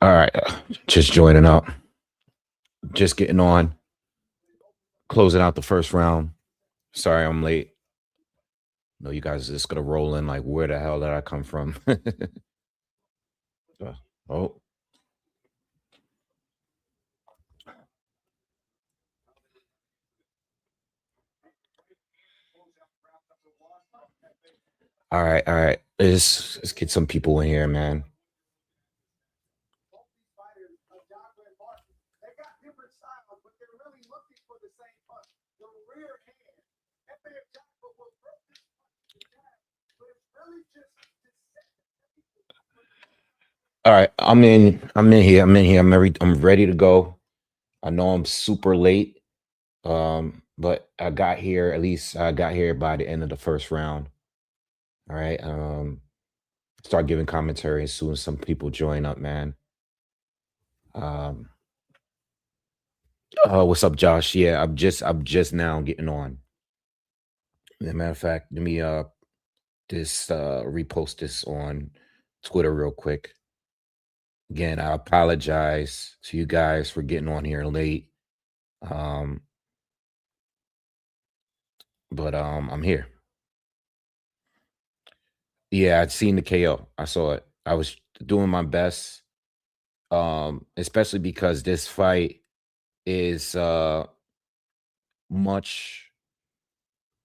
All right, just joining up, just getting on, closing out the first round. Sorry, I'm late. No, you guys are just gonna roll in like, where the hell did I come from? Oh, all right, all right. Let's get some people in here, man. All right, I'm in. I'm in here. I'm in here. I'm ready to go. I know I'm super late. But I got here. At least I got here by the end of the first round. All right. Start giving commentary as soon as some people join up, man. Um, what's up, Josh? Yeah, I'm just now getting on. As a matter of fact, let me repost this on Twitter real quick. Again, I apologize to you guys for getting on here late. Um, but I'm here. Yeah, I'd seen the KO. I saw it. I was doing my best. Especially because this fight is much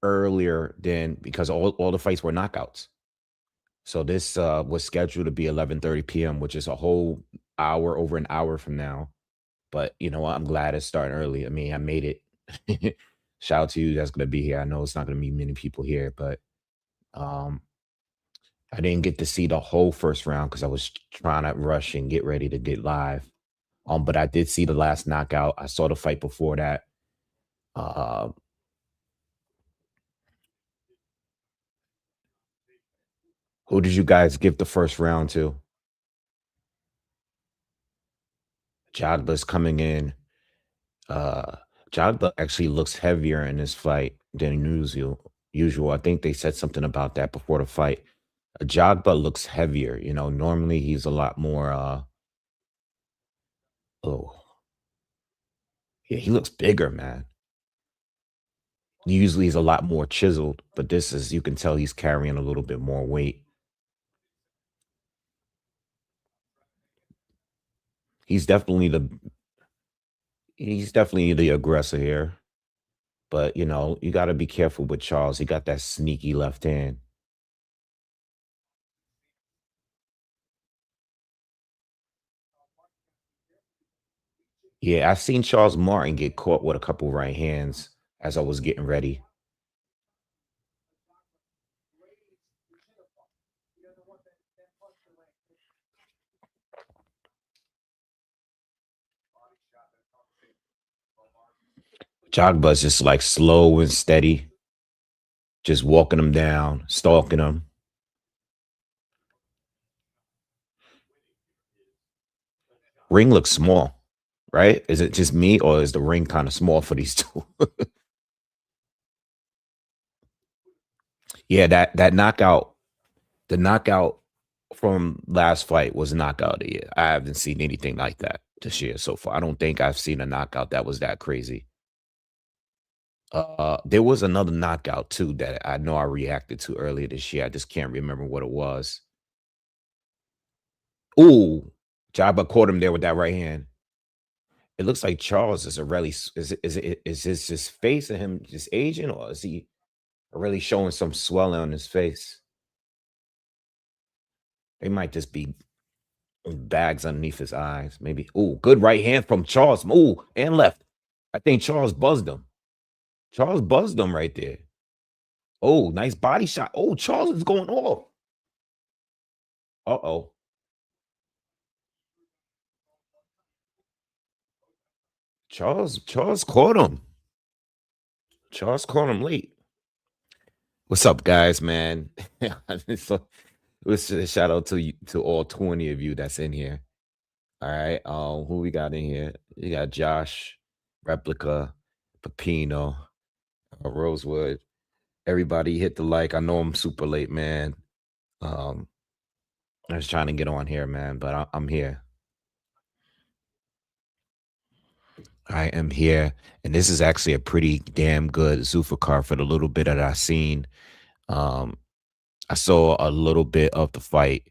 earlier than because all the fights were knockouts. So this was scheduled to be 11:30 p.m., which is a whole hour, over an hour from now. But you know what? I'm glad it's starting early. I mean, I made it. Shout out to you that's gonna be here. I know it's not gonna be many people here, but um I didn't get to see the whole first round because I was trying to rush and get ready to get live. But I did see the last knockout. I saw the fight before that. Uh, who did you guys give the first round to? Jagba's coming in. Uh, Jagba actually looks heavier in this fight than usual. Usual. I think they said something about that before the fight. Jagba looks heavier. You know, normally he's a lot more. Oh, yeah, he looks bigger, man. Usually he's a lot more chiseled, but this is you can tell he's carrying a little bit more weight. He's definitely the he's definitely the aggressor here. But you know, you got to be careful with Charles. He got that sneaky left hand. Yeah, I seen Charles Martin get caught with a couple right hands as I was getting ready. Jogba's just like slow and steady, just walking him down, stalking him. Ring looks small, right? Is it just me or is the ring kind of small for these two? Yeah, that knockout, the knockout from last fight was a knockout of the year. I haven't seen anything like that this year so far. I don't think I've seen a knockout that was that crazy. There was another knockout too that I know I reacted to earlier this year. I just can't remember what it was. Ooh, Jabba caught him there with that right hand. It looks like Charles is a really is this his face and him just aging, or is he really showing some swelling on his face? They might just be bags underneath his eyes, maybe. Ooh, good right hand from Charles. Ooh, and left. I think Charles buzzed him. Charles buzzed him right there. Oh, nice body shot. Oh, Charles is going off. Uh-oh. Charles caught him. Charles caught him late. What's up, guys, man? So, let's just shout out to you, to all 20 of you that's in here. All right. Who we got in here? You got Josh, Replica, Pepino, Rosewood. Everybody hit the like. I know I'm super late, man. Um, I was trying to get on here, man, but I'm here. I am here, and this is actually a pretty damn good Zuffa card for the little bit that I seen. Um, I saw a little bit of the fight.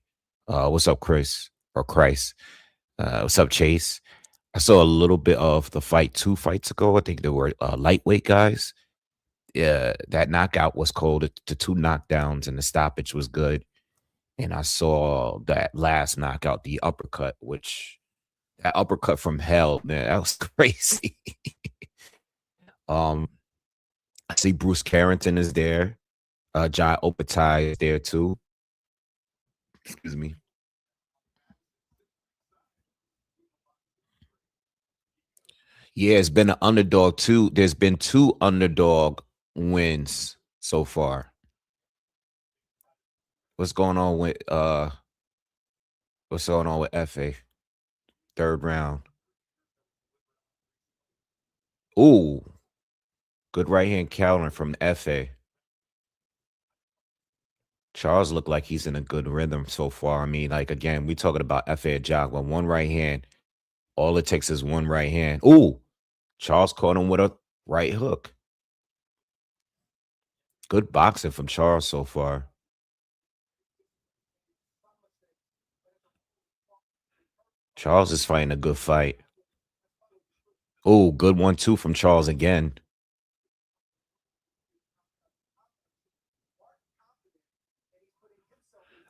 What's up, Chris or Christ? What's up, Chase? I saw a little bit of the fight 2 fights ago. I think they were lightweight guys. Yeah, that knockout was cold. The 2 knockdowns and the stoppage was good. And I saw that last knockout, the uppercut, which that uppercut from hell, man, that was crazy. um, I see Bruce Carrington is there. Jai Opatai is there too. Excuse me. Yeah, it's been an underdog too. There's been 2 underdog wins so far. What's going on with what's going on with FA? Third round. Ooh, good right hand counter from FA. Charles looked like he's in a good rhythm so far. I mean, like again, we talking about FA Ajagba. One right hand. All it takes is one right hand. Ooh, Charles caught him with a right hook. Good boxing from Charles so far. Charles is fighting a good fight. Oh, good one too from Charles again.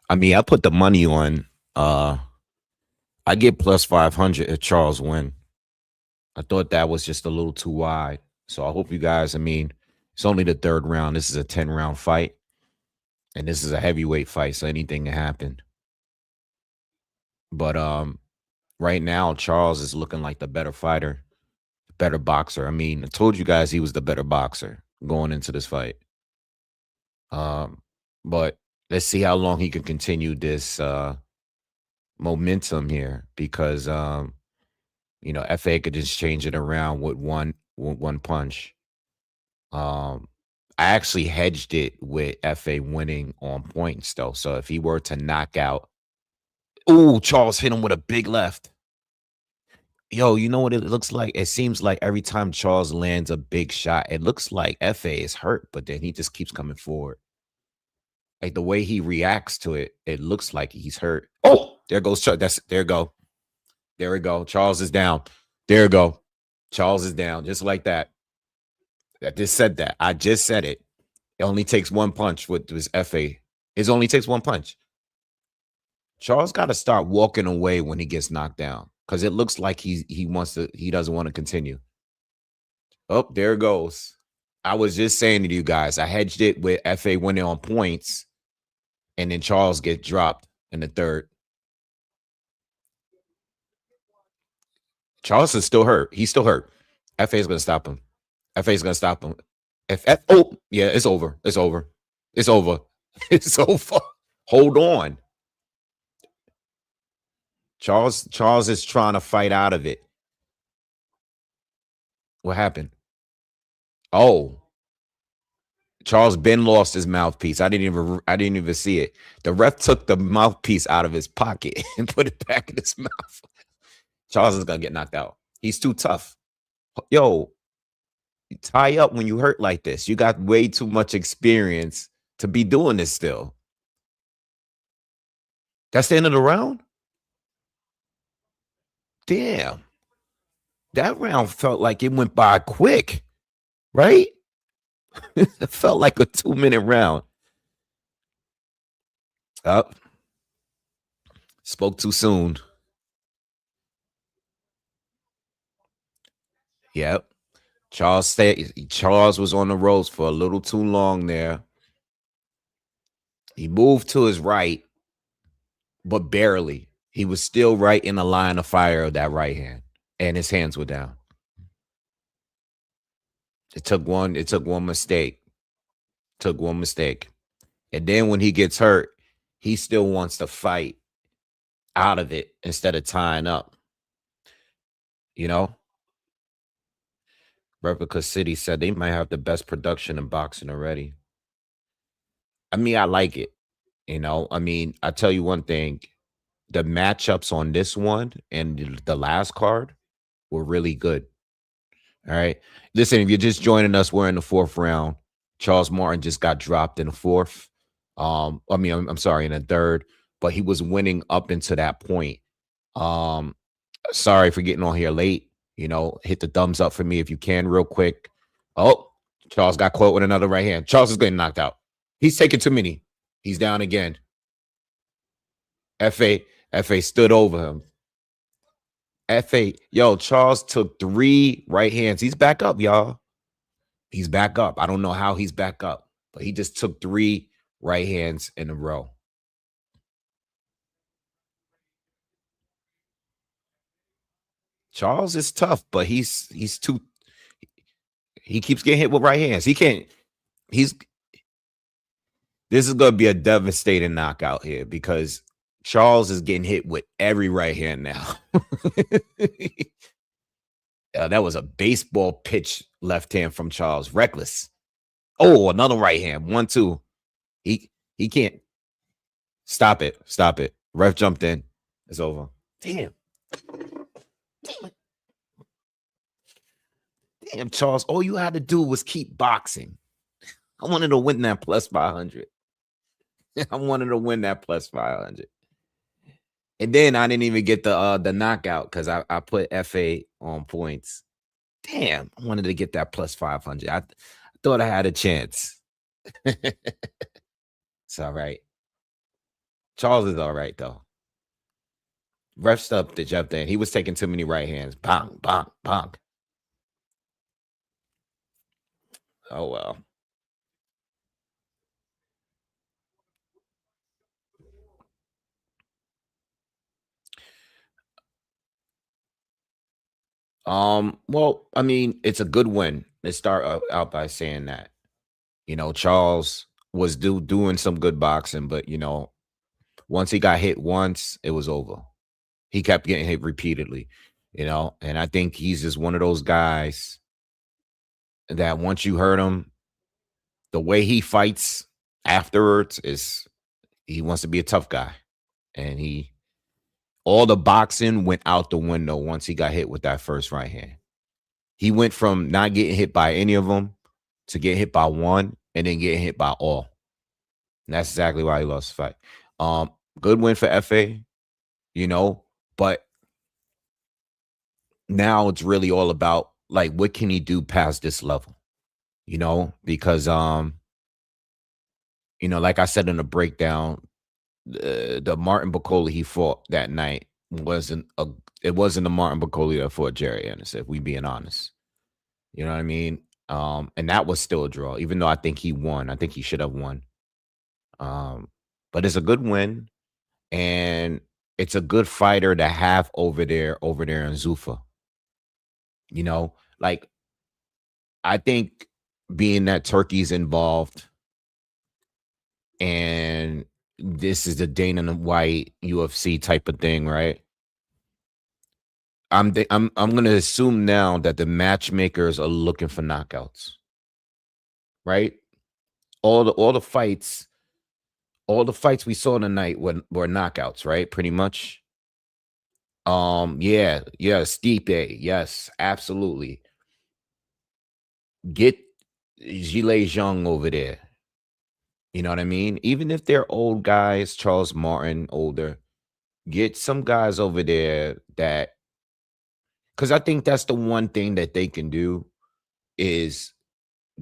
I mean, I put the money on I get plus 500 if Charles win. I thought that was just a little too wide. So I hope you guys, I mean, it's only the third round. This is a 10-round fight. And this is a heavyweight fight, so anything can happen. But right now, Charles is looking like the better fighter, better boxer. I mean, I told you guys he was the better boxer going into this fight. But let's see how long he can continue this momentum here because FA could just change it around with one punch. I actually hedged it with FA winning on points though. So if he were to knock out, ooh, Charles hit him with a big left. Yo, you know what it looks like? It seems like every time Charles lands a big shot, it looks like FA is hurt, but then he just keeps coming forward. Like the way he reacts to it, it looks like he's hurt. Oh, there goes Charles. There go. There we go. Charles is down. There we go. Charles is down, just like that. I just said that. I just said it. It only takes one punch with this FA. It only takes one punch. Charles got to start walking away when he gets knocked down because it looks like he doesn't want to continue. Oh, there it goes. I was just saying to you guys, I hedged it with FA winning on points, and then Charles gets dropped in the third. Charles is still hurt. He's still hurt. FA is going to stop him. FA is going to stop him. Oh, yeah, it's over. It's over. It's over. It's over. Hold on. Charles is trying to fight out of it. What happened? Oh, Charles Ben lost his mouthpiece. I didn't even see it. The ref took the mouthpiece out of his pocket and put it back in his mouth. Charles is gonna get knocked out. He's too tough. Yo, you tie up when you hurt like this. You got way too much experience to be doing this still. That's the end of the round? Damn. That round felt like it went by quick, right? It felt like a 2-minute round. Up. Spoke too soon. Yep. Charles was on the ropes for a little too long there. He moved to his right, but barely. He was still right in the line of fire of that right hand, and his hands were down. It took one mistake. Took one mistake. And then when he gets hurt, he still wants to fight out of it instead of tying up. You know? Replica City said they might have the best production in boxing already. I mean, I like it. I mean, I tell you one thing. the matchups on this one and the last card were really good. All right. Listen, if you're just joining us, we're in the fourth round. Charles Martin just got dropped in the fourth. I mean, I'm sorry, in the third, but he was winning up into that point. Um, Sorry for getting on here late. Hit the thumbs up for me if you can, real quick. Oh, Charles got caught with another right hand. Charles is getting knocked out. He's taking too many. He's down again. FA stood over him. Yo, Charles took 3 right hands. He's back up, y'all. He's back up. I don't know how he's back up, but he just took 3 right hands in a row. Charles is tough, but he's too. He keeps getting hit with right hands. He can't. He's. This is going to be a devastating knockout here because Charles is getting hit with every right hand now. That was a baseball pitch left hand from Charles. Reckless. Oh, another right hand. 1-2. He can't. Stop it. Stop it. Ref jumped in. It's over. Damn. Damn, Charles. All you had to do was keep boxing. I wanted to win that plus 500. I wanted to win that plus 500. And then I didn't even get the knockout because I put FA on points. Damn, I wanted to get that plus 500. I thought I had a chance. It's all right. Charles is all right, though. Ref stuff the jump in. He was taking too many right hands. Bang, bang, bang. Oh, well. Well, I mean, it's a good win. Let's start out by saying that. Charles was doing some good boxing, but once he got hit once, it was over. He kept getting hit repeatedly, and I think he's just one of those guys that once you hurt him, the way he fights afterwards is he wants to be a tough guy. And all the boxing went out the window once he got hit with that first right hand. He went from not getting hit by any of them to get hit by one and then getting hit by all. And that's exactly why he lost the fight. Good win for FA, but now it's really all about like what can he do past this level? Because like I said in the breakdown, the Martin Bacoli he fought that night wasn't the Martin Bacoli that fought Jerry Anderson, if we being honest. You know what I mean? And that was still a draw, even though I think he won. I think he should have won. But it's a good win, and it's a good fighter to have over there in Zuffa. Like I think being that Turkey's involved and this is the Dana White UFC type of thing, right? I'm gonna assume now that the matchmakers are looking for knockouts, right? All the fights we saw tonight were knockouts, right? Pretty much. Yeah, Stipe, yes, absolutely. Get Gile Zhang over there. You know what I mean? Even if they're old guys, Charles Martin, older, get some guys over there that, because I think that's the one thing that they can do is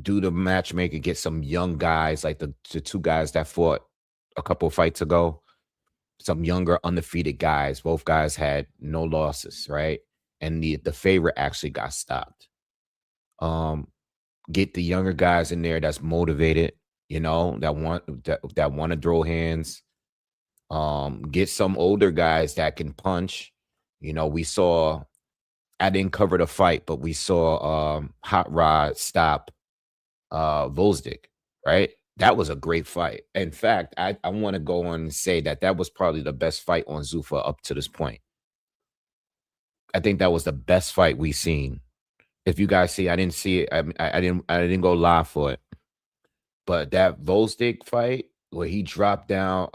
do the matchmaker, get some young guys like the 2 guys that fought a couple of fights ago, some younger undefeated guys. Both guys had no losses, right? And the favorite actually got stopped. Get the younger guys in there that's motivated, that want to throw hands. Get some older guys that can punch. We saw, I didn't cover the fight, but we saw Hot Rod stop Volzdik, right? That was a great fight. In fact, I want to go on and say that was probably the best fight on Zuffa up to this point. I think that was the best fight we've seen. If you guys see, I didn't see it. I didn't go live for it. But that Volzdik fight where he dropped down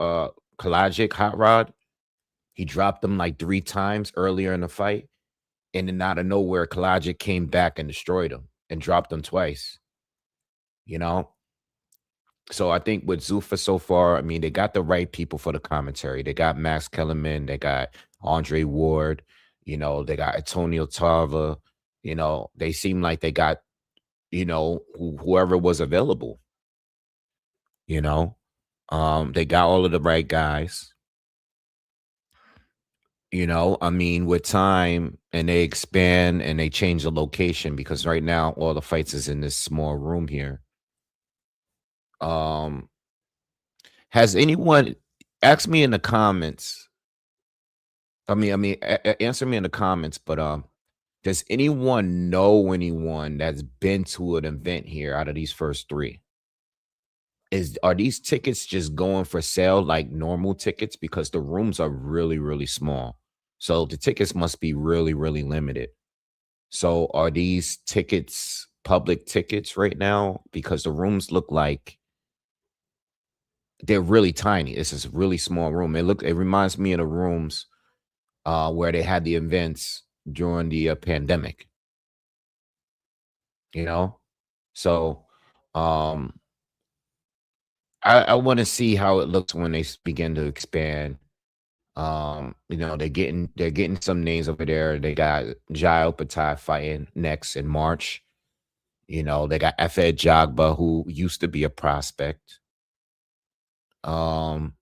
Kalajic Hot Rod, He dropped him like 3 times earlier in the fight, and then out of nowhere, Kalajic came back and destroyed him and dropped him twice, you know? So I think with Zuffa so far, I mean, they got the right people for the commentary. They got Max Kellerman, they got Andre Ward, they got Antonio Tarver, they seem like they got, whoever was available, you know. They got all of the right guys. I mean, with time and they expand and they change the location because right now all the fights is in this small room here. Um, has anyone asked me in the comments? Answer me in the comments, but does anyone know anyone that's been to an event here out of these first three? Are these tickets just going for sale like normal tickets? Because the rooms are really, really small. So the tickets must be really, really limited. So are these tickets public tickets right now? Because the rooms look like they're really tiny. It's this really small room. It reminds me of the rooms where they had the events during the pandemic, you know? So um I want to see how it looks when they begin to expand. They're getting some names over there. They got Jai Opatai fighting next in March. They got Ajagba, who used to be a prospect. Um,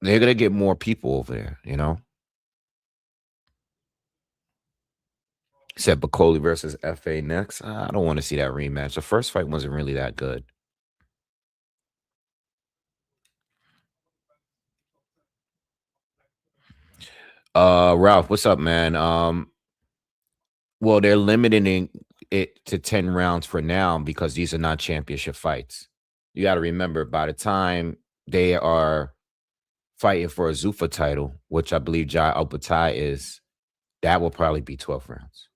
they're gonna get more people over there. Said Bacoli versus FA next. I don't want to see that rematch. The first fight wasn't really that good. Ralph, what's up, man? Well, they're limiting it to 10 rounds for now because these are not championship fights. You got to remember, by the time they are fighting for a Zuffa title, which I believe Jai Albatai is, that will probably be 12 rounds.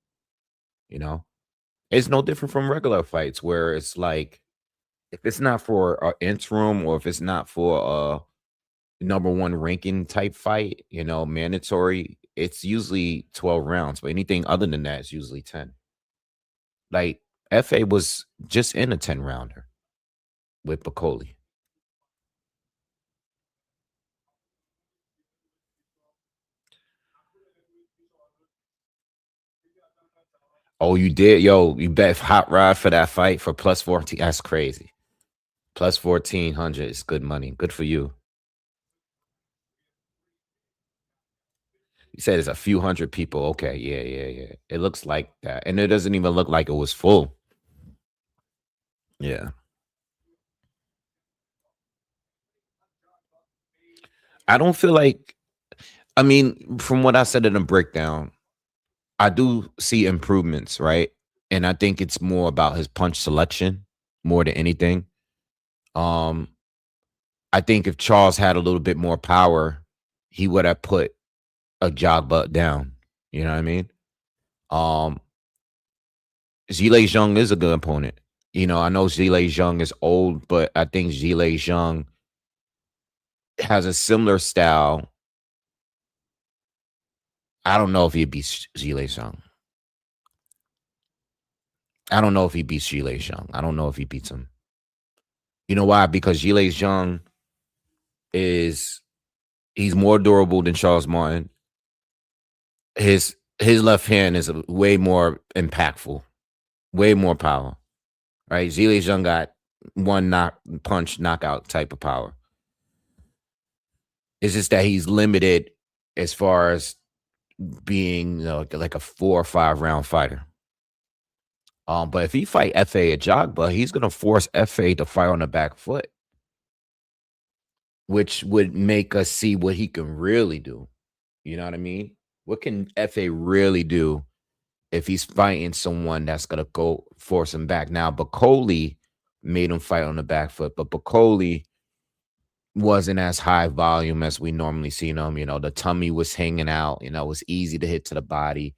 It's no different from regular fights where it's like, if it's not for an interim or if it's not for a number one ranking type fight, mandatory, it's usually 12 rounds. But anything other than that is usually 10. Like FA was just in a 10 rounder with Bacoli. Oh, you did? Yo, you bet hot rod for that fight for plus 14. That's crazy. Plus 1,400 is good money. Good for you. You said it's a few hundred people. Okay, yeah, yeah, yeah. It looks like that. And it doesn't even look like it was full. Yeah. I don't feel like, I mean, from what I said in the breakdown, I do see improvements, right? And I think it's more about his punch selection more than anything. Um, I think if Charles had a little bit more power, he would have put a Ajagba down. You know what I mean? Um, Zhile Zhang is a good opponent. I know Zhile Zhang is old, but I think Zhile Zhang has a similar style. I don't know if he beats Zhile Zhang. I don't know if he beats Zhile Zhang. I don't know if he beats him. You know why? Because Zhile Zhang he's more durable than Charles Martin. His left hand is way more impactful, way more power. Right? Zhile Zhang got one punch knockout type of power. It's just that he's limited as far as being like a 4 or 5 round fighter. But if he fight FA at Jogba, he's gonna force FA to fight on the back foot, which would make us see what he can really do. You know what I mean? What can FA really do if he's fighting someone that's gonna go force him back? Now, Bacoli made him fight on the back foot, but Bacoli wasn't as high volume as we normally see him. The tummy was hanging out. It was easy to hit to the body.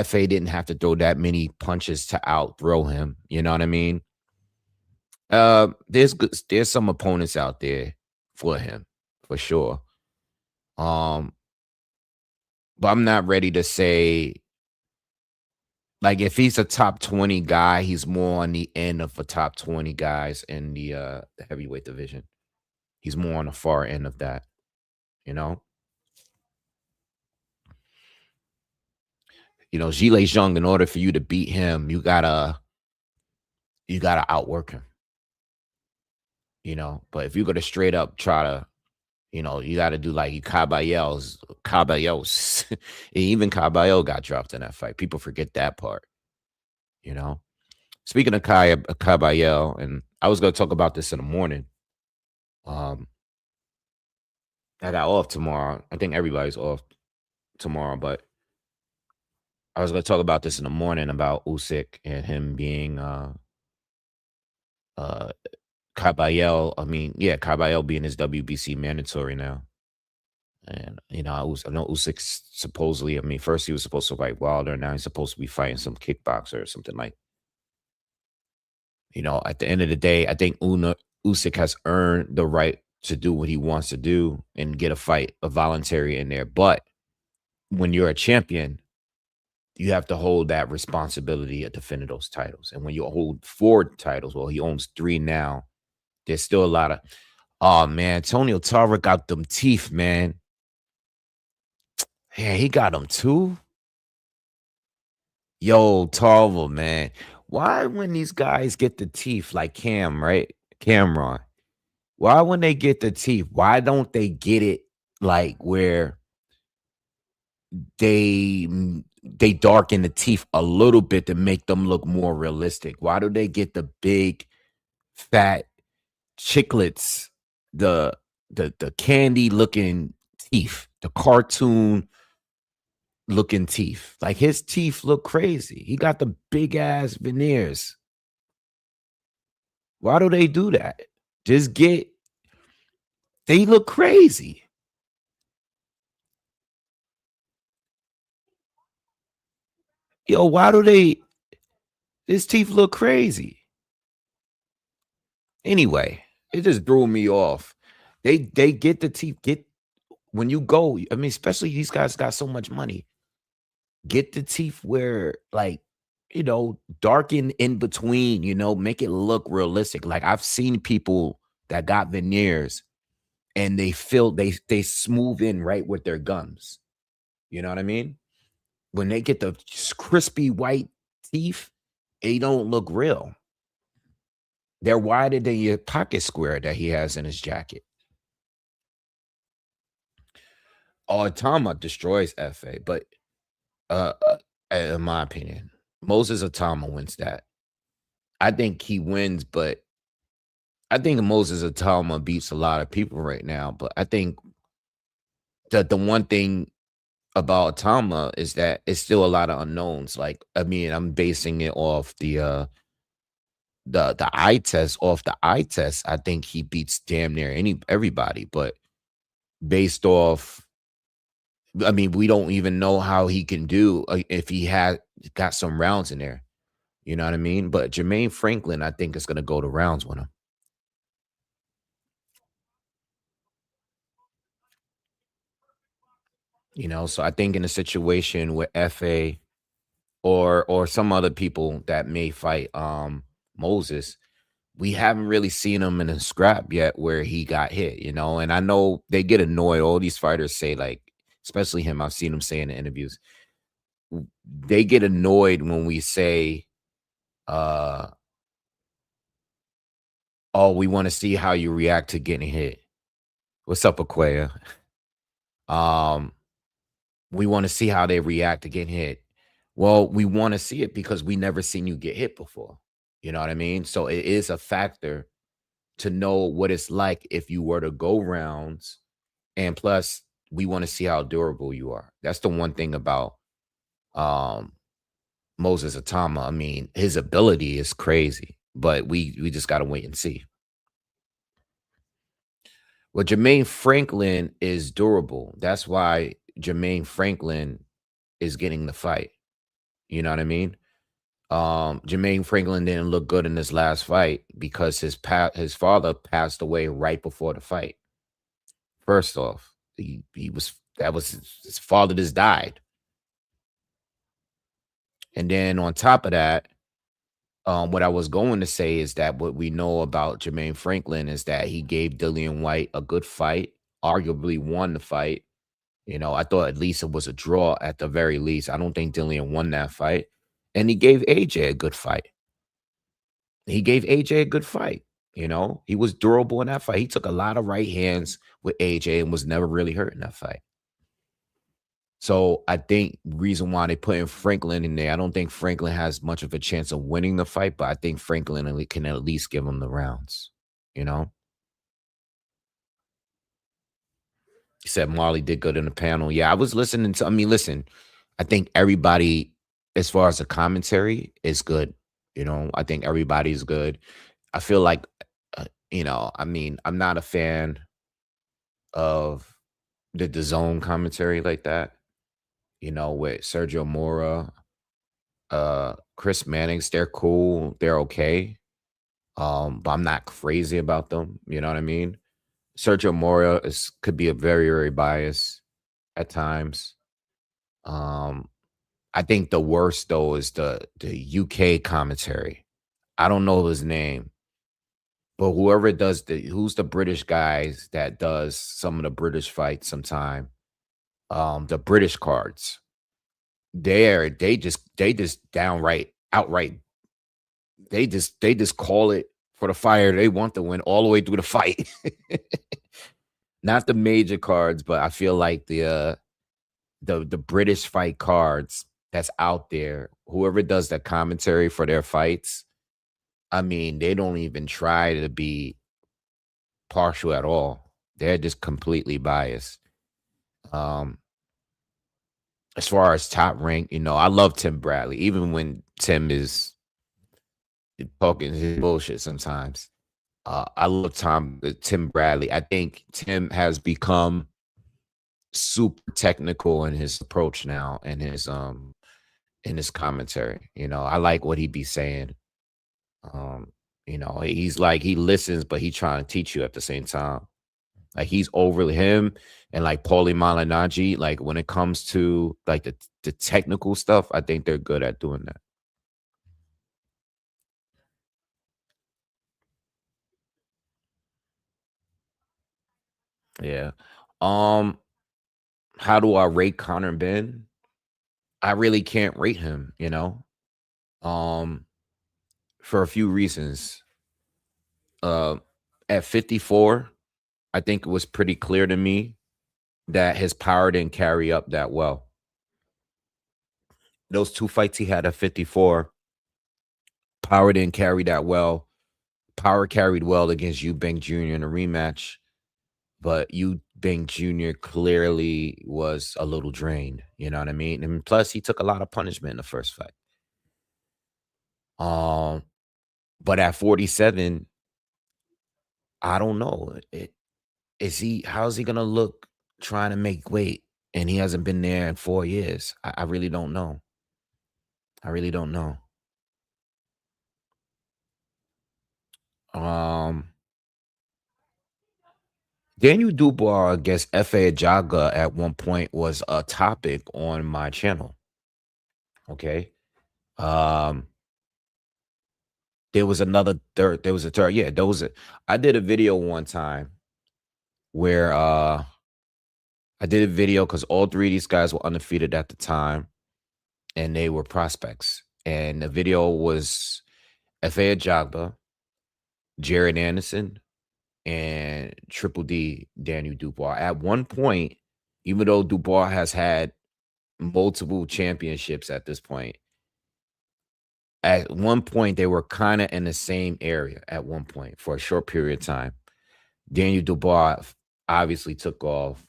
FA didn't have to throw that many punches to out throw him. You know what I mean? There's some opponents out there for him, for sure. Um, but I'm not ready to say like if he's a top 20 guy, he's more on the end of a top 20 guys in the heavyweight division. He's more on the far end of that, you know? You know, Zhile Zhang, in order for you to beat him, you gotta outwork him, you know. But if you're gonna straight up try to, you know, you gotta do like Caballos. Even Caballero got dropped in that fight. People forget that part, you know. Speaking of Caballero, and I was gonna talk about this in the morning. Um, I got off tomorrow. I think everybody's off tomorrow, but I was gonna talk about this in the morning about Usyk and him being uh Caballero. I mean, yeah, Caballero being his WBC mandatory now. And you know, I know Usyk supposedly. I mean, first he was supposed to fight Wilder, now he's supposed to be fighting some kickboxer or something like. You know, at the end of the day, I think Usyk has earned the right to do what he wants to do and get a fight, a voluntary in there. But when you're a champion, you have to hold that responsibility of defending those titles. And when you hold 4 titles, well, he owns 3 now. There's still a lot of, oh man, Antonio Tarver got them teeth, man. Yeah, he got them too. Yo, Tarver, man. Why when these guys get the teeth like Cam, right? Cameron. Why when they get the teeth, why don't they get it like where they darken the teeth a little bit to make them look more realistic? Why do they get the big fat chiclets, the candy looking teeth, the cartoon looking teeth? Like his teeth look crazy. He got the big ass veneers. Why do they do that? Just get they look crazy. Yo, why do they his teeth look crazy? Anyway, it just threw me off. They get the teeth, get when you go, I mean, especially these guys got so much money. Get the teeth where like, you know, darken in between, you know, make it look realistic. Like I've seen people that got veneers and they smooth in right with their gums. You know what I mean? When they get the crispy white teeth, they don't look real. They're wider than your pocket square that he has in his jacket. Oh, Atama destroys FA, but uh, in my opinion, Moses Atama wins that. I think he wins, but I think Moses Atama beats a lot of people right now. But I think that the one thing about Atama is that it's still a lot of unknowns. Like, I mean, I'm basing it off the eye test. Off the eye test, I think he beats damn near everybody. But based off, I mean, we don't even know how he can do if he had got some rounds in there. You know what I mean? But Jermaine Franklin, I think, is going to go to rounds with him. You know, so I think in a situation with FA or some other people that may fight Moses, we haven't really seen him in a scrap yet where he got hit, you know. And I know they get annoyed. All these fighters say, like, especially him, I've seen him say in the interviews, they get annoyed when we say, uh, oh, we want to see how you react to getting hit. What's up, Aquia? Um, we want to see how they react to getting hit. Well, we want to see it because we never seen you get hit before. You know what I mean? So it is a factor to know what it's like if you were to go rounds. And plus, we want to see how durable you are. That's the one thing about um Moses Atama. I mean, his ability is crazy, but we just gotta wait and see. Well, Jermaine Franklin is durable. That's why Jermaine Franklin is getting the fight. You know what I mean? Jermaine Franklin didn't look good in his last fight because his father passed away right before the fight. First off, He was that was his father just died. And then on top of that, what I was going to say is that what we know about Jermaine Franklin is that he gave Dillian White a good fight, arguably won the fight. I thought at least it was a draw at the very least. I don't think Dillian won that fight. And he gave AJ a good fight. He gave AJ a good fight. He was durable in that fight. He took a lot of right hands with AJ and was never really hurt in that fight. So I think reason why they put in Franklin in there, I don't think Franklin has much of a chance of winning the fight, but I think Franklin can at least give him the rounds. You know, he said Marley did good in the panel. Yeah, I was listening to. I mean, listen, I think everybody, as far as the commentary, is good. I think everybody's good. I feel like, I mean, I'm not a fan of the zone commentary like that. With Sergio Mora, Chris Manning's, they're cool, they're okay. But I'm not crazy about them. You know what I mean? Sergio Mora could be a very, very biased at times. Um, I think the worst though is the UK commentary. I don't know his name, but whoever does who's the British guys that does some of the British fights sometime, the British cards, they just downright outright they just call it for the fire. They want to win all the way through the fight. Not the major cards, but I feel like the British fight cards that's out there, whoever does the commentary for their fights, I mean, they don't even try to be partial at all. They're just completely biased. Um, as far as top rank, I love Tim Bradley, even when Tim is talking his bullshit sometimes. I love Tim Bradley. I think Tim has become super technical in his approach now and in his commentary. I like what he be saying. He's like he listens, but he trying to teach you at the same time. Like he's overly him and like Paulie Malignaggi, like when it comes to like the technical stuff, I think they're good at doing that. Yeah. Um, how do I rate Conor Ben? I really can't rate him. Um, for a few reasons. Uh, at 54, I think it was pretty clear to me that his power didn't carry up that well. Those two fights he had at 54, power didn't carry that well. Power carried well against Eubank Jr. in a rematch, but Eubank Jr. clearly was a little drained. You know what I mean? And plus, he took a lot of punishment in the first fight. Um, but at 47, I don't know. How's he gonna look trying to make weight? And he hasn't been there in 4 years. I really don't know. I really don't know. Um, Daniel Dubois against F.A. Ajagba at one point was a topic on my channel. Okay. Um, there was another third. There was a third. Yeah, I did a video one time where I did a video because all three of these guys were undefeated at the time and they were prospects. And the video was F.A. Ajagba, Jared Anderson, and Triple D Daniel Dubois. At one point, even though Dubois has had multiple championships at this point, at one point they were kind of in the same area at one point for a short period of time. Daniel Dubois obviously took off,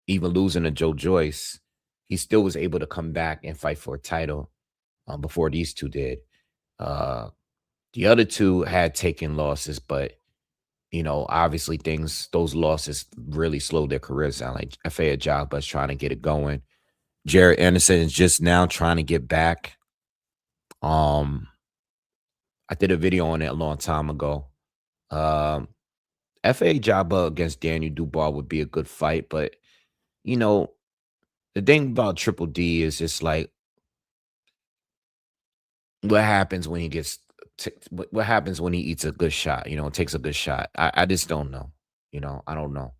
even losing to Joe Joyce. He still was able to come back and fight for a title before these two did. The other two had taken losses, but obviously those losses really slowed their careers down. Like F.A. Ajagba is trying to get it going. Jared Anderson is just now trying to get back. I did a video on it a long time ago. F.A. Ajagba against Daniel Dubois would be a good fight, but you know, the thing about Triple D is just like what happens when he gets what happens when he eats a good shot, takes a good shot. I just don't know. I don't know.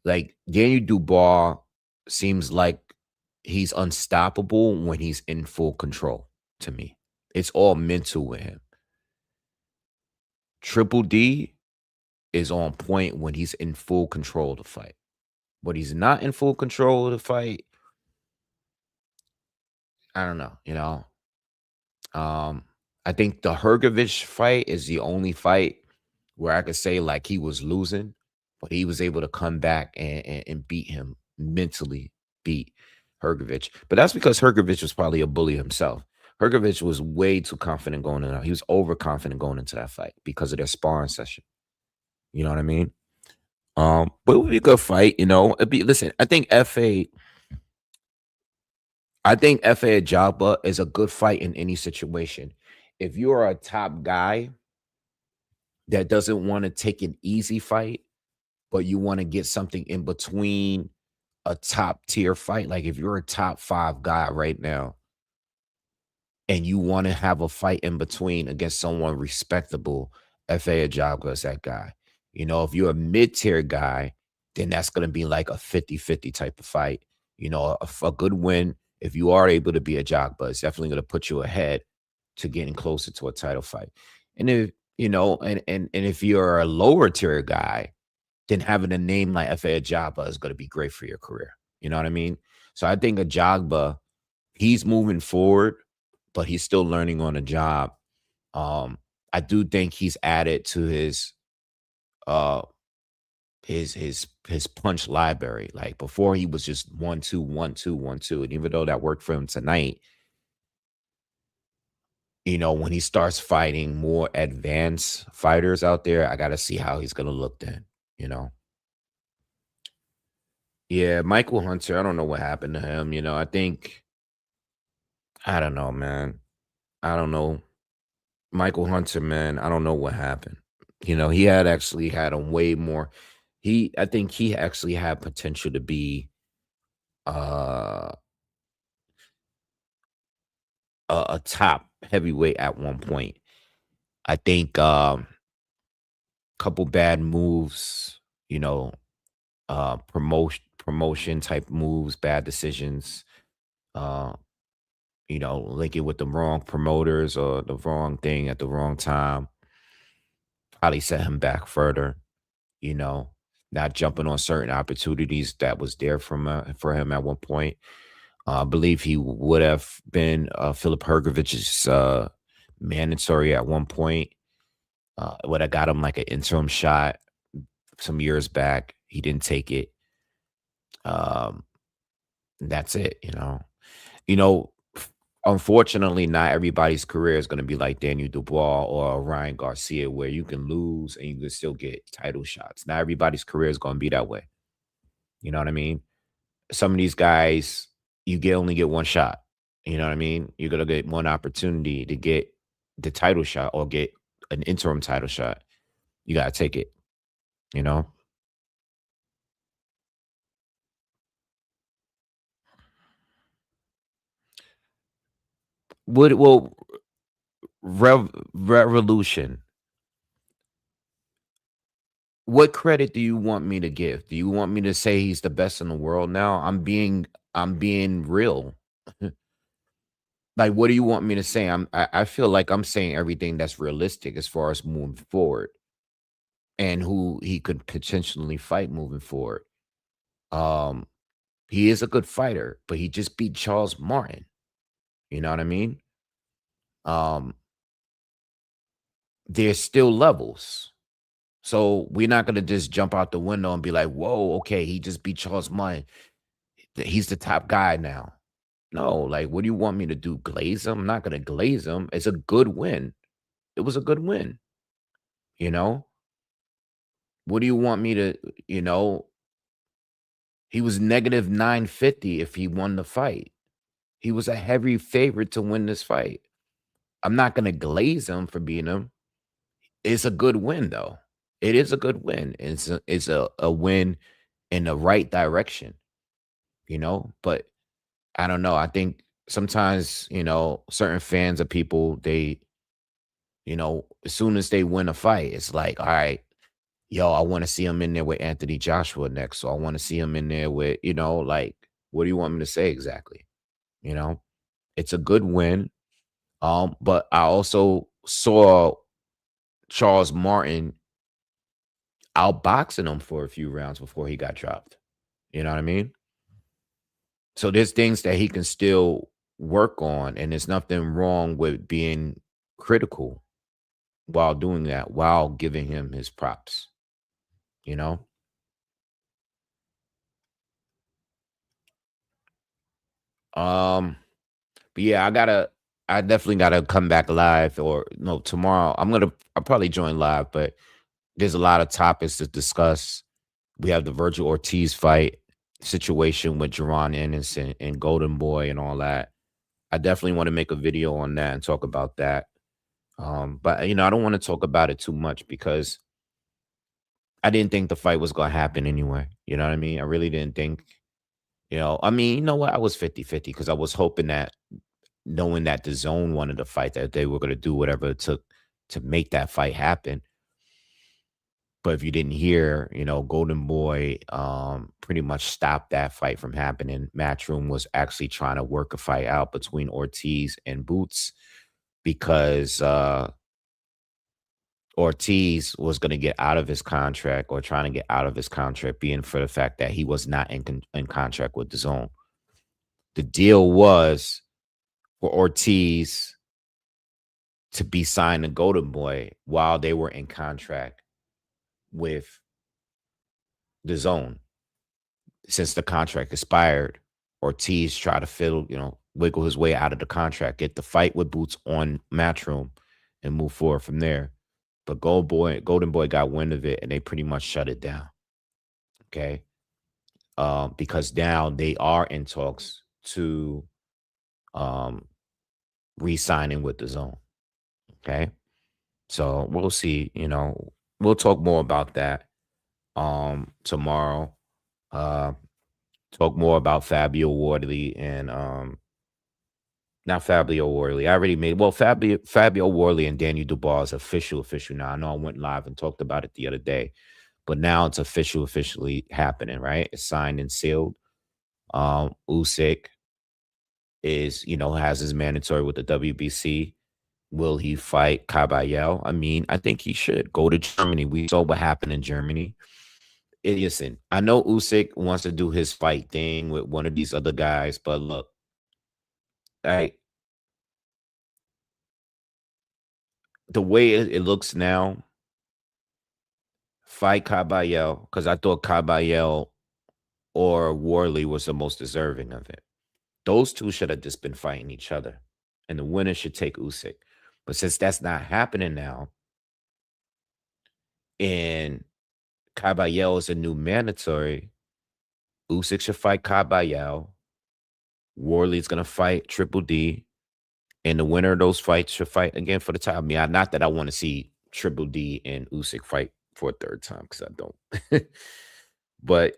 Like Daniel Dubois seems like he's unstoppable when he's in full control to me. It's all mental with him. Triple D is on point when he's in full control of the fight. But he's not in full control of the fight. I don't know. Um, I think the Hergovich fight is the only fight where I could say like he was losing, but he was able to come back and beat him mentally, beat Hergovich. But that's because Hergovich was probably a bully himself. Hergovich was way too confident going in. He was overconfident going into that fight because of their sparring session. You know what I mean? But it would be a good fight. Listen, I think FA Ajagba is a good fight in any situation. If you are a top guy that doesn't want to take an easy fight, but you want to get something in between a top tier fight, like if you're a top 5 guy right now and you want to have a fight in between against someone respectable, FA Ajagba is that guy. If you're a mid-tier guy, then that's going to be like a 50-50 type of fight. A good win, if you are able to be a Ajagba, it's definitely going to put you ahead to getting closer to a title fight. And if and if you're a lower tier guy, then having a name like FA Ajagba is going to be great for your career. You know what I mean? So I think Ajagba, he's moving forward, but he's still learning on the job. I do think he's added to uh his punch library. Like before, he was just 1-2, 1-2, 1-2, and even though that worked for him tonight, when he starts fighting more advanced fighters out there, I got to see how he's gonna look then. You know. Yeah, Michael Hunter. I don't know what happened to him. I don't know, man. I don't know. Michael Hunter, man, I don't know what happened. He had actually had a way more. I think he actually had potential to be uh a top heavyweight at one point. I think couple bad moves, promotion type moves, bad decisions, uh, linking with the wrong promoters or the wrong thing at the wrong time probably set him back further, you know, not jumping on certain opportunities that was there for him at one point. I believe he would have been Philip Hergovich's mandatory at one point. Would have got him like an interim shot some years back. He didn't take it. Um, that's it, You know, unfortunately, not everybody's career is going to be like Daniel Dubois or Ryan Garcia, where you can lose and you can still get title shots. Not everybody's career is going to be that way. You know what I mean? Some of these guys, only get one shot. You know what I mean? You're gonna get one opportunity to get the title shot or get an interim title shot. You gotta take it. You know what? Well, revolution. What credit do you want me to give? Do you want me to say he's the best in the world now? I'm being real. Like, what do you want me to say? I feel like I'm saying everything that's realistic as far as moving forward and who he could potentially fight moving forward. Um, he is a good fighter, but he just beat Charles Martin. You know what I mean? Um, there's still levels. So we're not gonna just jump out the window and be like, whoa, okay, he just beat Charles Martin. He's the top guy now. No, like, what do you want me to do? Glaze him? I'm not gonna glaze him. It's a good win. It was a good win, you know? What do you want me to, you know? He was negative 950 if he won the fight. He was a heavy favorite to win this fight. I'm not gonna glaze him for beating him. It's a good win, though. It is a good win. It's a win in the right direction. But I don't know. I think sometimes, certain fans of people, as soon as they win a fight, it's like, all right, yo, I want to see him in there with Anthony Joshua next. So I want to see him in there with, like, what do you want me to say exactly? You know, it's a good win. But I also saw Charles Martin outboxing him for a few rounds before he got dropped. You know what I mean? So there's things that he can still work on, and there's nothing wrong with being critical while doing that, while giving him his props, you know? Um, but yeah, I definitely gotta come back live or no, tomorrow. I'll probably join live, but there's a lot of topics to discuss. We have the Virgil Ortiz fight situation with Jerron Ennis and Golden Boy and all that. I definitely want to make a video on that and talk about that. But I don't want to talk about it too much because I didn't think the fight was gonna happen anyway. You know what I mean? I really didn't think, I mean, you know what? I was 50-50 because I was hoping that knowing that the zone wanted to fight, that they were gonna do whatever it took to make that fight happen. But if you didn't hear, Golden Boy pretty much stopped that fight from happening. Matchroom was actually trying to work a fight out between Ortiz and Boots because Ortiz was going to get out of his contract or trying to get out of his contract, being for the fact that he was not in contract with the zone. The deal was for Ortiz to be signed to Golden Boy while they were in contract with the zone. Since the contract expired, Ortiz tried to wiggle his way out of the contract, get the fight with Boots on Matchroom, and move forward from there. But Golden Boy got wind of it, and they pretty much shut it down. Okay, because now they are in talks to um, re-signing with the zone. Okay, so we'll see. We'll talk more about that tomorrow. Uh, Talk more about Fabio Wardley and not Fabio Wardley. I already made Fabio Wardley and Daniel Dubois is official now. I know I went live and talked about it the other day, but now it's officially happening, right? It's signed and sealed. Usyk has his mandatory with the WBC. Will he fight Caballero? I mean, I think he should go to Germany. We saw what happened in Germany. Listen, I know Usyk wants to do his fight thing with one of these other guys, but look, I the way it looks now, fight Caballero, because I thought Caballero or Worley was the most deserving of it. Those two should have just been fighting each other, and the winner should take Usyk. But since that's not happening now, and Caballero is a new mandatory, Usyk should fight Caballero. Worley's gonna fight Triple D, and the winner of those fights should fight again for the title. I mean, not that I want to see Triple D and Usyk fight for a third time because I don't. But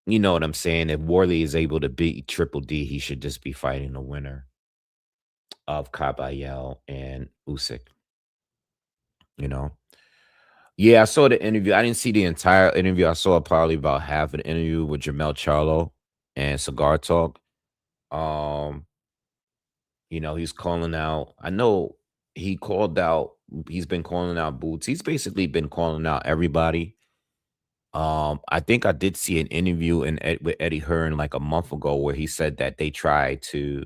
you know what I'm saying? If Worley is able to beat Triple D, he should just be fighting the winner of Caballero and Usyk. You know? Yeah, I saw the interview. I didn't see the entire interview. I saw probably about half of the interview with Jamal Charlo and Cigar Talk. Um, he's calling out. I know he called out. He's been calling out Boots. He's basically been calling out everybody. I think I did see an interview with Eddie Hearn like a month ago where he said that they tried to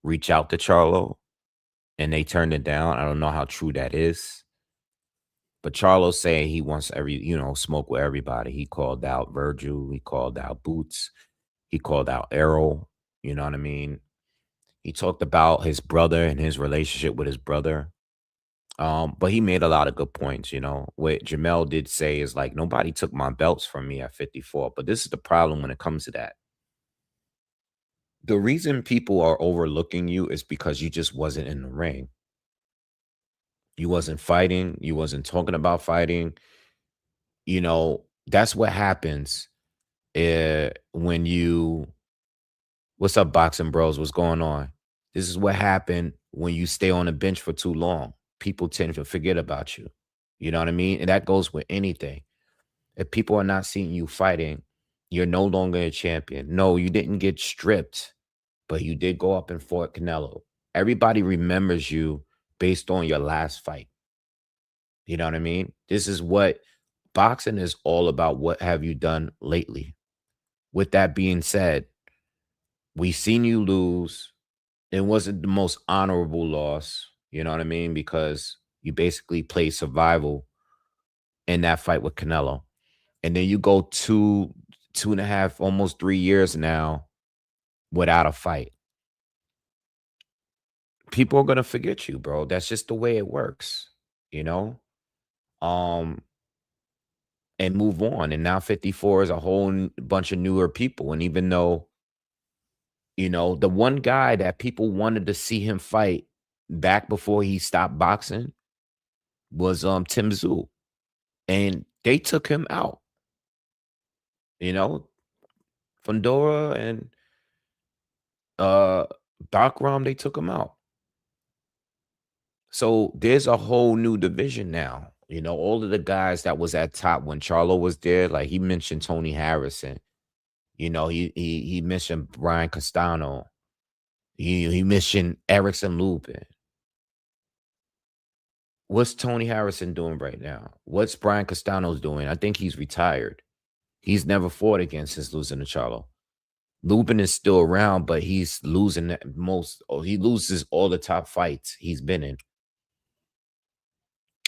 reach out to Charlo and they turned it down. I don't know how true that is. But Charlo's saying he wants smoke with everybody. He called out Virgil. He called out Boots. He called out Errol. You know what I mean? He talked about his brother and his relationship with his brother. But he made a lot of good points, What Jamel did say is like, nobody took my belts from me at 54. But this is the problem when it comes to that. The reason people are overlooking you is because you just wasn't in the ring. You wasn't fighting. You wasn't talking about fighting. That's what happens when you what's up, boxing bros? What's going on? This is what happened when you stay on the bench for too long. People tend to forget about you. You know what I mean? And that goes with anything. If people are not seeing you fighting, you're no longer a champion. No, you didn't get stripped, but you did go up and fought Canelo. Everybody remembers you based on your last fight. You know what I mean? This is what boxing is all about. What have you done lately? With that being said, we seen you lose. It wasn't the most honorable loss. You know what I mean? Because you basically played survival in that fight with Canelo. And then you go 2.5, almost 3 years now without a fight. People are gonna forget you, bro. That's just the way it works, you know? Um, and move on. And now 54 is a whole bunch of newer people. And even though, the one guy that people wanted to see him fight back before he stopped boxing was Tim Tszyu. And they took him out, you know, Fundora and uh Bakram, they took him out. So there's a whole new division now. All of the guys that was at top when Charlo was there, like he mentioned Tony Harrison. He mentioned Brian Castano. He mentioned Erickson Lupin. What's Tony Harrison doing right now? What's Brian Castano's doing? I think he's retired. He's never fought again since losing to Charlo. Lupin is still around, but he's losing he loses all the top fights he's been in.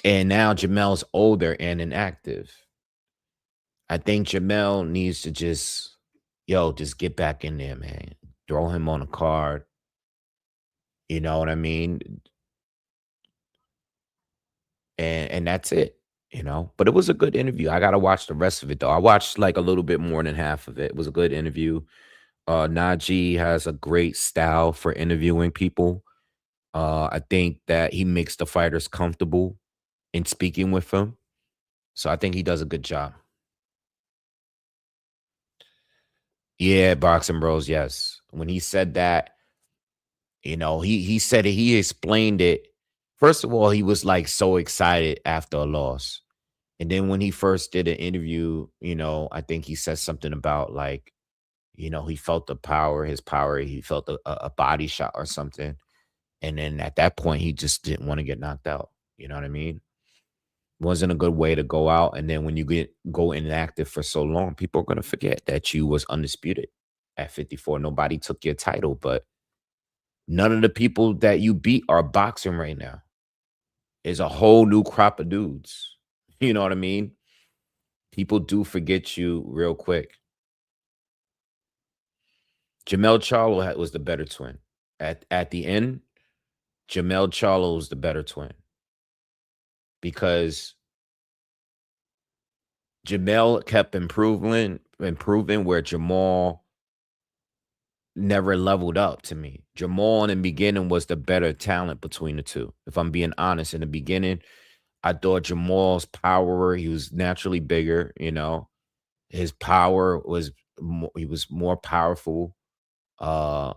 And now Jamel's older and inactive. I think Jamel needs to just get back in there, man. Throw him on a card. You know what I mean? And that's it. But it was a good interview. I gotta watch the rest of it though. I watched like a little bit more than half of it. It was a good interview. Najee has a great style for interviewing people. I think that he makes the fighters comfortable in speaking with them. So I think he does a good job. Yeah, Boxing Bros, yes. When he said that, he said it, he explained it. First of all, he was like so excited after a loss. And then when he first did an interview, I think he said something about like, he felt the power, his power, he felt a body shot or something. And then at that point, he just didn't want to get knocked out. You know what I mean? Wasn't a good way to go out. And then when you go inactive for so long, people are gonna forget that you was undisputed at 54. Nobody took your title, but none of the people that you beat are boxing right now. It's a whole new crop of dudes. You know what I mean? People do forget you real quick. Jamal Charlo was the better twin. At the end, Jamal Charlo was the better twin because Jamel kept improving where Jamal never leveled up to me. Jamal in the beginning was the better talent between the two. If I'm being honest, in the beginning, I thought Jamal's power, he was naturally bigger. His power was he was more powerful. Uh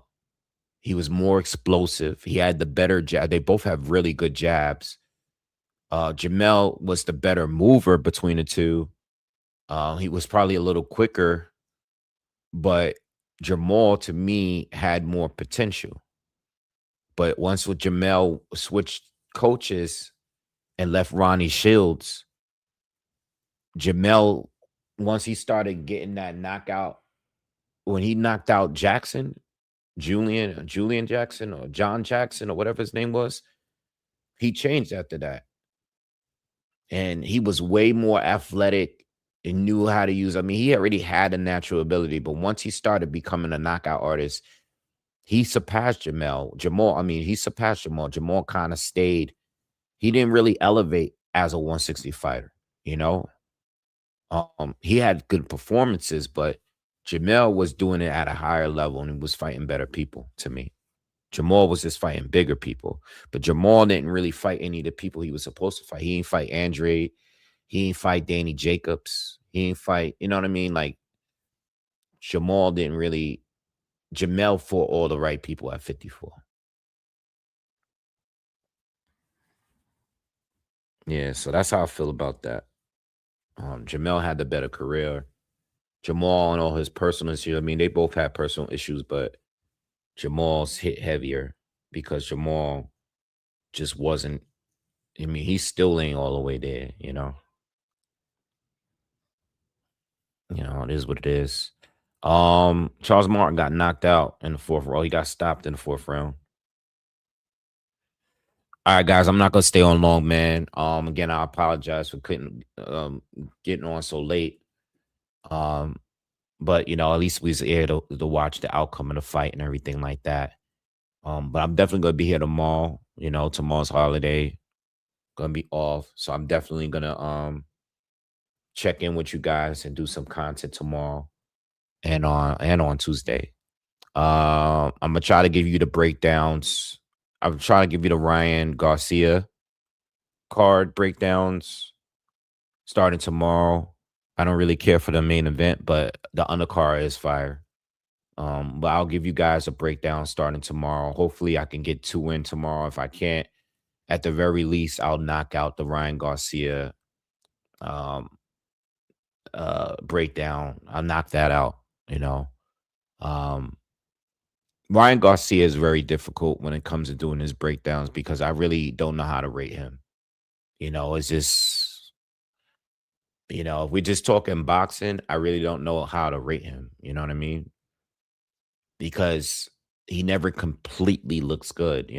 he was more explosive. He had the better jab. They both have really good jabs. Jamel was the better mover between the two. He was probably a little quicker, but Jamal to me had more potential. But once with Jamel switched coaches and left Ronnie Shields, Jamel, once he started getting that knockout, when he knocked out Jackson, Julian Jackson or John Jackson or whatever his name was, he changed after that. And he was way more athletic and knew how to use. I mean, he already had a natural ability, but once he started becoming a knockout artist, he surpassed Jamal. I mean, he surpassed Jamal. Jamal kind of stayed. He didn't really elevate as a 160 fighter, you know? He had good performances, but Jamel was doing it at a higher level and he was fighting better people to me. Jamal was just fighting bigger people, but Jamal didn't really fight any of the people he was supposed to fight. He didn't fight Andre. He didn't fight Danny Jacobs. He didn't fight, you know what I mean? Like Jamal didn't really. Jamel fought all the right people at 54. Yeah, so that's how I feel about that. Jamel had the better career. Jamal and all his personal issues. I mean, they both had personal issues, but Jamal's hit heavier because Jamal just wasn't. I mean, he still ain't all the way there. It is what it is. Charles Martin got knocked out in the fourth round. He got stopped in the fourth round. All right, guys, I'm not gonna stay on long, man. Again, I apologize for couldn't getting on so late. Um, but at least we was able to watch the outcome of the fight and everything like that. But I'm definitely gonna be here tomorrow. Tomorrow's holiday, gonna be off, so I'm definitely gonna check in with you guys and do some content tomorrow and on Tuesday. I'm gonna try to give you the breakdowns. I'm trying to give you the Ryan Garcia card breakdowns starting tomorrow. I don't really care for the main event, but the undercard is fire. But I'll give you guys a breakdown starting tomorrow. Hopefully, I can get 2 in tomorrow. If I can't, at the very least, I'll knock out the Ryan Garcia um breakdown. I'll knock that out, you know. Um Ryan Garcia is very difficult when it comes to doing his breakdowns because I really don't know how to rate him. It's just, if we're just talking boxing, I really don't know how to rate him. You know what I mean? Because he never completely looks good.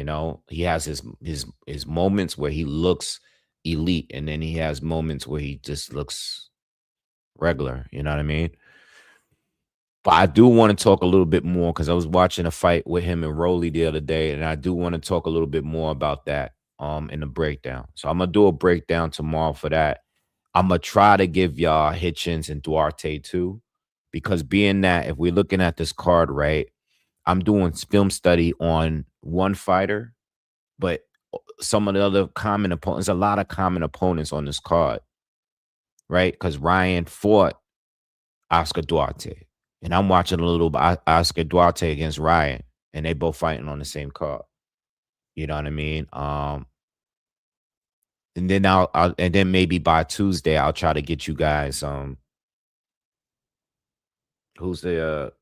He has his moments where he looks elite, and then he has moments where he just looks regular. You know what I mean? But I do want to talk a little bit more because I was watching a fight with him and Rolly the other day, and I do want to talk a little bit more about that in the breakdown. So I'm gonna do a breakdown tomorrow for that. I'm gonna try to give y'all Hitchens and Duarte too, because being that if we're looking at this card right, I'm doing film study on one fighter, but some of the other common opponents, a lot of common opponents on this card, right? Because Ryan fought Oscar Duarte. And I'm watching a little Oscar Duarte against Ryan, and they both fighting on the same card. You know what I mean? And then and then maybe by Tuesday I'll try to get you guys who's the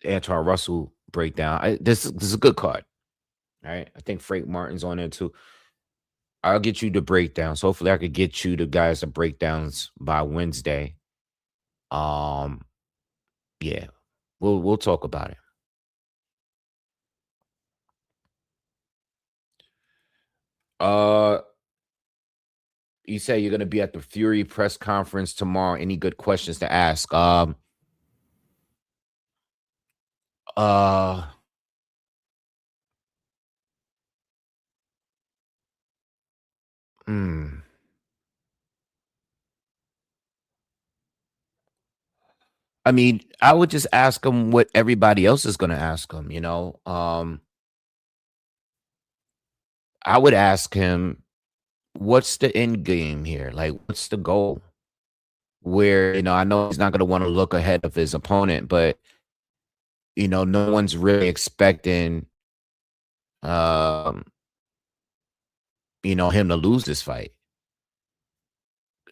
Antoine Russell breakdown. This is a good card. All right. I think Frank Martin's on there too. I'll get you the breakdown. So hopefully I could get you the guys the breakdowns by Wednesday. Um, yeah. We'll talk about it. Uh you say you're gonna be at the Fury press conference tomorrow. Any good questions to ask? Uh hmm. I mean, I would just ask him what everybody else is gonna ask him. I would ask him, what's the end game here? Like, what's the goal? Where, I know he's not gonna want to look ahead of his opponent, but no one's really expecting um, him to lose this fight.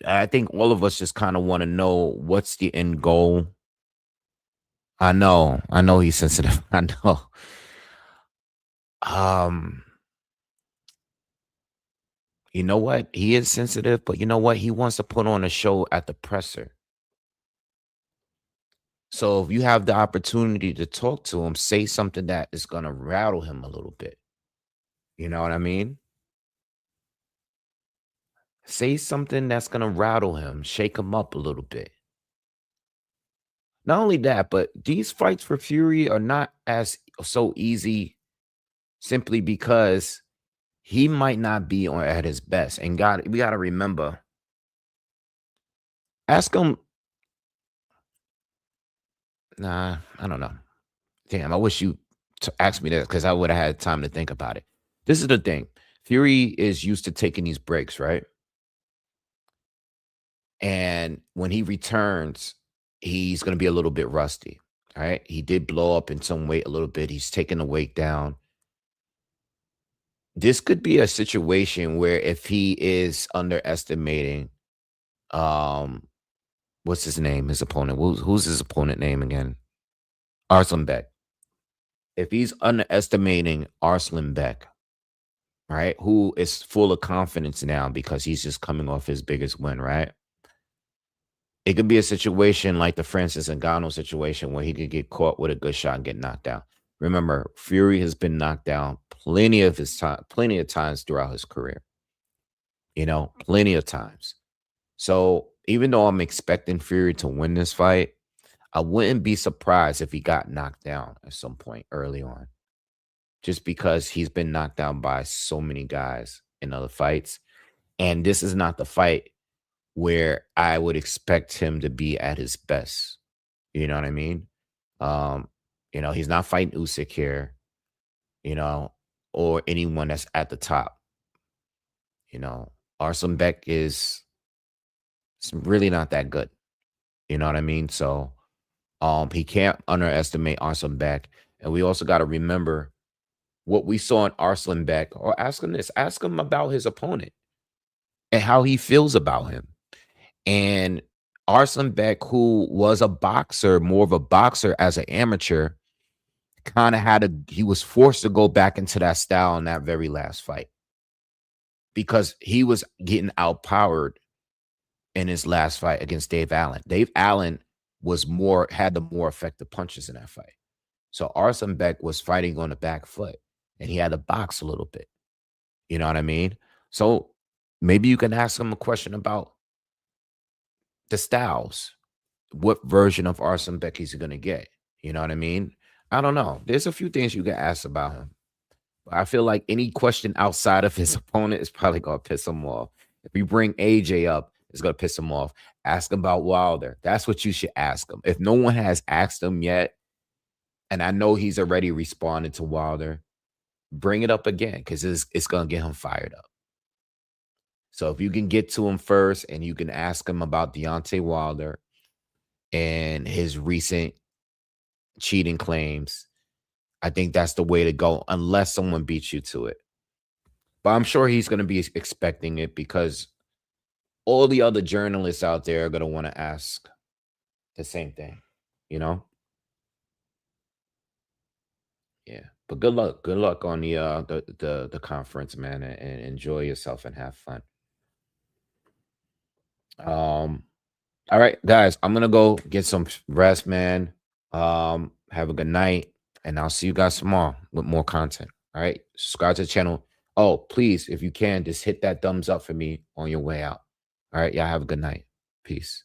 I think all of us just kind of want to know what's the end goal. I know he's sensitive. I know. Um, you know what? He is sensitive, but you know what? He wants to put on a show at the presser. So if you have the opportunity to talk to him, say something that is gonna rattle him a little bit. You know what I mean? Say something that's gonna rattle him, shake him up a little bit. Not only that, but these fights for Fury are not as so easy simply because he might not be on at his best. And we gotta remember, ask him. Nah, I don't know. Damn, I wish you asked me that because I would have had time to think about it. This is the thing. Fury is used to taking these breaks, right? And when he returns, he's going to be a little bit rusty. All right. He did blow up in some weight a little bit. He's taking the weight down. This could be a situation where if he is underestimating, um, what's his name? His opponent. Who's his opponent name again? Arslan Beck. If he's underestimating Arslan Beck, right, who is full of confidence now because he's just coming off his biggest win, right? It could be a situation like the Francis Ngannou situation where he could get caught with a good shot and get knocked down. Remember, Fury has been knocked down plenty of times throughout his career. Plenty of times. So even though I'm expecting Fury to win this fight, I wouldn't be surprised if he got knocked down at some point early on, just because he's been knocked down by so many guys in other fights. And this is not the fight where I would expect him to be at his best. You know what I mean? He's not fighting Usyk here, or anyone that's at the top. Arslan Beck is really not that good. You know what I mean? So he can't underestimate Arslan Beck. And we also got to remember what we saw in Arslan Beck, or ask him about his opponent and how he feels about him. And Arslan Beck, who was a boxer, more of a boxer as an amateur, he was forced to go back into that style in that very last fight because he was getting outpowered in his last fight against Dave Allen. Dave Allen had the more effective punches in that fight. So Arslan Beck was fighting on the back foot and he had to box a little bit. You know what I mean? So maybe you can ask him a question about the styles. What version of Arslan Beck is he going to get? You know what I mean? I don't know. There's a few things you can ask about him. But I feel like any question outside of his opponent is probably going to piss him off. If you bring AJ up, it's going to piss him off. Ask him about Wilder. That's what you should ask him. If no one has asked him yet, and I know he's already responded to Wilder, bring it up again because it's going to get him fired up. So if you can get to him first and you can ask him about Deontay Wilder and his recent cheating claims, I think that's the way to go, unless someone beats you to it. But I'm sure he's going to be expecting it because all the other journalists out there are going to want to ask the same thing, Yeah. But good luck. Good luck on the conference, man, and enjoy yourself and have fun. All right, guys, I'm gonna go get some rest, man. Have a good night, and I'll see you guys tomorrow with more content. All right, subscribe to the channel. Oh, please, if you can, just hit that thumbs up for me on your way out. All right, y'all have a good night. Peace.